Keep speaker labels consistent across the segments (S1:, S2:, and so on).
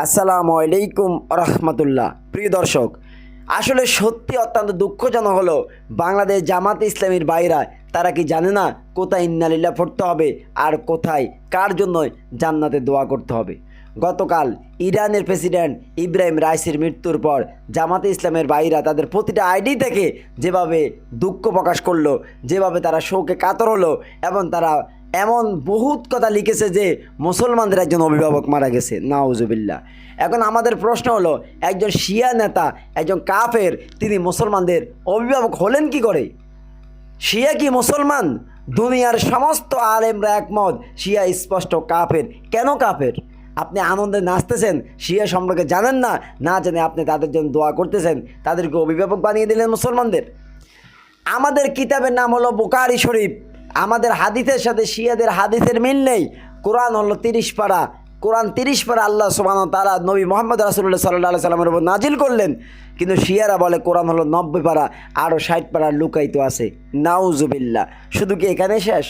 S1: আসসালামু আলাইকুম রহমতুল্লাহ। প্রিয় দর্শক, আসলে সত্যি অত্যন্ত দুঃখজনক হলো বাংলাদেশ জামাতে ইসলামীর বাইরা তারা কি জানে না কোথায় ইন্নালিল্লাহ পড়তে হবে আর কোথায় কার জন্য জান্নাতে দোয়া করতে হবে। গতকাল ইরানের প্রেসিডেন্ট ইব্রাহিম রাইসির মৃত্যুর পর জামাতে ইসলামের বাইরা তাদের প্রতিটা আইডি থেকে যেভাবে দুঃখ প্রকাশ করলো, যেভাবে তারা শোকে কাতর হলো এবং তারা এমন বহুত কথা লিখেছে যে মুসলমানদের একজন অভিভাবক মারা গেছে, নাউজুবিল্লাহ। এখন আমাদের প্রশ্ন হলো, একজন শিয়া নেতা, একজন কাফের, তিনি মুসলমানদের অভিভাবক হলেন কি করে? শিয়া কি মুসলমান? দুনিয়ার সমস্ত আলেমরা একমত শিয়া স্পষ্ট কাফের। কেন কাফের? আপনি আনন্দে নাচতেছেন, শিয়া সম্পর্কে জানেন না, না জেনে আপনি তাদের জন্য দোয়া করতেছেন, তাদেরকে অভিভাবক বানিয়ে দিলেন মুসলমানদের। আমাদের কিতাবের নাম হলো বুখারী শরীফ। আমাদের হাদিসের সাথে শিয়াদের হাদিসের মিল নেই। কোরআন হলো 30 পারা, কোরআন 30 পারা আল্লাহ সুবহানাহু ওয়া তাআলা নবী মুহাম্মদ রাসূলুল্লাহ সাল্লাল্লাহু আলাইহি সাল্লামের উপর নাজিল করলেন, কিন্তু শিয়ারা বলে কোরআন হলো 90 পারা, আরও 60 পারা লুকায়িত আছে। নাউজুবিল্লাহ। শুধু কি এখানে শেষ?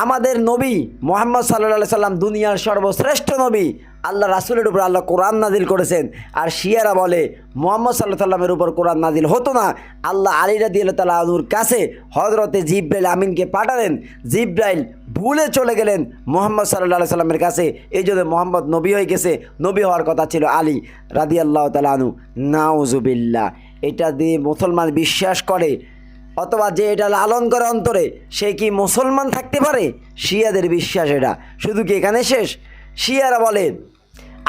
S1: আমাদের নবী মুহাম্মদ সাল্লাল্লাহু আলাইহি সাল্লাম দুনিয়ার সর্বশ্রেষ্ঠ নবী, আল্লাহ রাসূলের উপর আল্লাহ কোরআন নাজিল করেছেন। আর শিয়ারা বলে মুহাম্মদ সাল্লাল্লাহু আলাইহি সাল্লামের উপর কোরআন নাজিল হতো না। আল্লাহ আলী রাদিয়াল্লাহু তাআলা আনহুর কাছে হযরতে জিবরাইল আমিনকে পাঠালেন, জিবরাইল ভুলে চলে গেলেন মুহাম্মদ সাল্লাল্লাহু আলাইহি সাল্লামের কাছে, এই জন্য মুহাম্মদ নবী হয়ে গেছে। নবী হওয়ার কথা ছিল আলী রাদিয়াল্লাহু তাআলা আনহু। নাউজুবিল্লাহ। এটা দিয়ে মুসলমান বিশ্বাস করে অথবা যে এটা লালন করে অন্তরে, সে কি মুসলমান থাকতে পারে? শিয়াদের বিশ্বাস এটা। শুধু কি এখানে শেষ? শিয়ারা বলে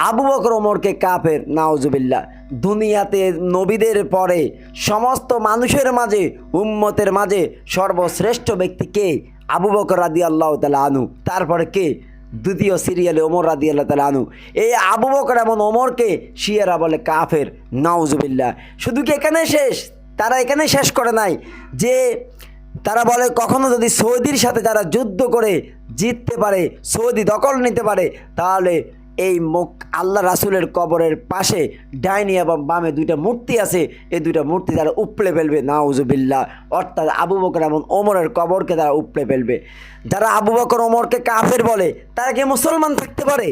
S1: আবু বকর ওমরকে কাফের। নাউজুবিল্লাহ। দুনিয়াতে নবীদের পরে সমস্ত মানুষের মাঝে, উম্মতের মাঝে সর্বশ্রেষ্ঠ ব্যক্তি কে? আবু বকর রাদিয়াল্লাহু তাআলা আনহু। তারপরে কে? দ্বিতীয় সিরিয়ালে ওমর রাদিয়াল্লাহু তাআলা আনহু। এই আবু বকর এবং ওমরকে শিয়ারা বলে কাফের। নাউজুবিল্লাহ। শুধু কি এখানে শেষ? তারা এখানে শেষ করে নাই, যে তারা বলে কখনো যদি সৌদির সাথে তারা যুদ্ধ করে জিততে পারে, সৌদি দখল নিতে পারে, তাহলে এই আল্লাহ রাসূলের কবরের পাশে ডাইনি এবং বামে দুইটা মূর্তি আছে, এই দুইটা মূর্তি তারা উপড়ে ফেলবে। নাউজুবিল্লাহ। অর্থাৎ আবু বকর এবং ওমরের কবরকে তারা উপড়ে ফেলবে। যারা আবু বকর ওমরকে কাফের বলে, তারা কি মুসলমান থাকতে পারে?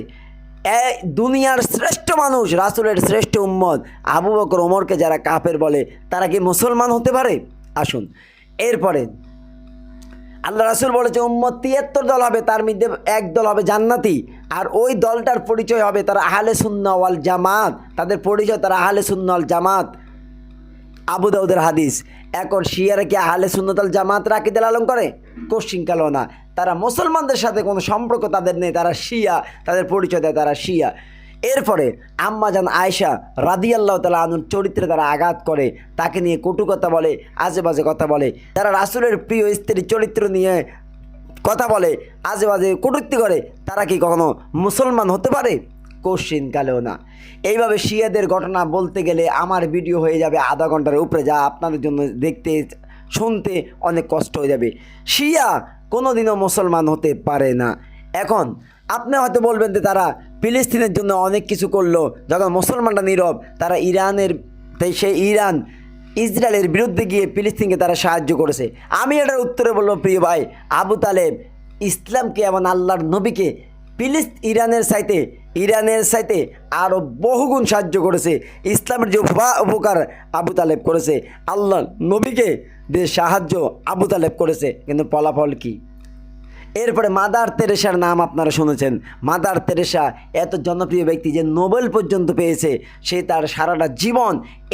S1: দুনিয়ার শ্রেষ্ঠ মানুষ, রাসূলের শ্রেষ্ঠ উম্মত আবু বকর ওমরকে যারা কাফের বলে, তারা কি মুসলমান হতে পারে? আসুন, এরপরে আল্লাহ রাসূল বলেছে উম্মত 73 দল হবে, তার মধ্যে এক দল হবে জান্নাতি, আর ওই দলটার পরিচয় হবে তারা আহলে সুন্নাহ ওয়াল জামাত। তাদের পরিচয় তারা আহলে সুন্নাহ ওয়াল জামাত। আবু দাউদের হাদিস। এখন শিয়ারা কি আহলে সুন্নাত ওয়াল জামাতের আকীদা লালন করে? কোশ্চিনকালও না। তারা মুসলমানদের সাথে কোনো সম্পর্ক তাদের নেই, তারা শিয়া, তাদের পরিচয় দেয় তারা শিয়া। এরপরে আম্মাজান আয়েশা রাদিয়াল্লাহু তাআলা আনহুর চরিত্রে তারা আঘাত করে, তাকে নিয়ে কটু কথা বলে, আজে বাজে কথা বলে। তারা রাসূলের প্রিয় স্ত্রীর চরিত্র নিয়ে কথা বলে, আজে বাজে কটূক্তি করে। তারা কি কখনো মুসলমান হতে পারে? কোশ্চিন কালেও না। এইভাবে শিয়াদের ঘটনা বলতে গেলে আমার ভিডিও হয়ে যাবে আধা ঘন্টার উপরে, যা আপনাদের জন্য দেখতে শুনতে অনেক কষ্ট হয়ে যাবে। শিয়া কোনোদিনও মুসলমান হতে পারে না। এখন আপনি হয়তো বলবেন যে তারা ফিলিস্তিনের জন্য অনেক কিছু করলো, যখন মুসলমানরা নীরব। তারা ইরান ইসরায়েলের বিরুদ্ধে গিয়ে ফিলিস্তিনকে তারা সাহায্য করেছে। আমি এটার উত্তরে বলবো, প্রিয় ভাই, আবু তালেব ইসলামকে এবং আল্লাহর নবীকে ইরানের সাইতে আরও বহুগুণ সাহায্য করেছে। ইসলামের যে উপকার আবু তালেব করেছে, আল্লাহর নবীকে যে সাহায্য আবু তালেব করেছে, কিন্তু ফলাফল কি? এরপরে মাদার তেরেসার নাম আপনারা শুনেছেন। মাদার তেরেসা এত জনপ্রিয় ব্যক্তি যে নোবেল পর্যন্ত পেয়েছে। সে তার সারাটা জীবন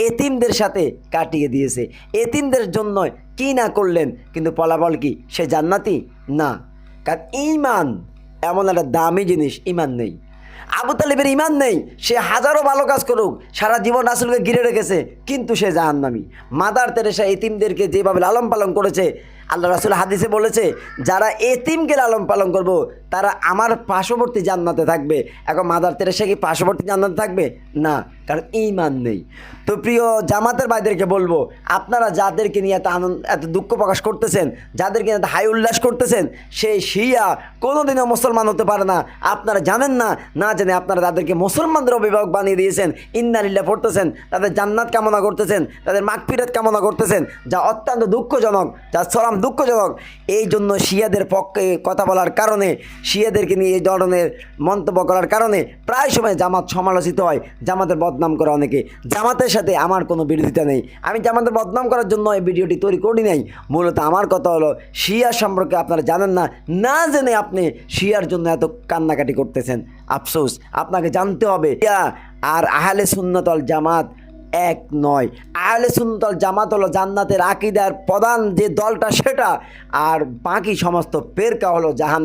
S1: এতিমদের সাথে কাটিয়ে দিয়েছে। এতিমদের জন্য কি না করলেন, কিন্তু ফলাফল কি? সে জান্নাতি না। কারণ ঈমান এমন একটা দামি জিনিস, ঈমান নেই। আবু তালেবের ঈমান নেই, সে হাজারো ভালো কাজ করুক, সারা জীবন রাসূলকে ঘিরে রেখেছে, কিন্তু সে জাহান্নামী। মাদার তেরেসা এতিমদেরকে যেভাবে লালন পালন করেছে, আল্লাহ রাসূল হাদিসে বলেছে যারা এতিমকে লালন পালন করব তারা আমার পার্শ্ববর্তী জান্নাতে থাকবে। এখন মাদার তেরেসা কি পার্শ্ববর্তী জান্নাতে থাকবে? না, কারণ ঈমান নেই। তো প্রিয় জামাতের ভাইদেরকে বলবো, আপনারা যাদেরকে নিয়ে এত দুঃখ প্রকাশ করতেছেন, যাদেরকে নিয়ে এত হাই উল্লাস করতেছেন, সেই শিয়া কোনোদিনও মুসলমান হতে পারে না। আপনারা জানেন না, না জেনে আপনারা তাদেরকে মুসলমানদের অভিভাবক বানিয়ে দিয়েছেন, ইন্নালিল্লাহ পড়তেছেন, তাদের জান্নাত কামনা করতেছেন, তাদের মাগফিরাত কামনা করতেছেন, যা অত্যন্ত দুঃখজনক, যা চরম দুঃখজনক। এই জন্য শিয়াদের পক্ষে কথা বলার কারণে, শিয়াদেরকে নিয়ে এই ধরনের মন্তব্য করার কারণে প্রায় সময় জামাত সমালোচিত হয়, জামাতের বদনাম করে অনেকে। জামাতের সাথে আমার কোনো বিরোধিতা নেই, আমি জামাতের বদনাম করার জন্য এই ভিডিওটি তৈরি করি নাই। মূলত আমার কথা হলো শিয়া সম্পর্কে আপনারা জানেন না, না জেনে আপনি শিয়ার জন্য এত কান্নাকাটি করতেছেন। আফসোস, আপনাকে জানতে হবে শিয়া আর আহলে সুন্নাত ওয়াল জামাত এক নয়। আহলে সুন্নাত ওয়াল জামাত হলো জান্নাতের আকীদার প্রধান যে দলটা সেটা, আর বাকি সমস্ত ফেরকা হলো জাহান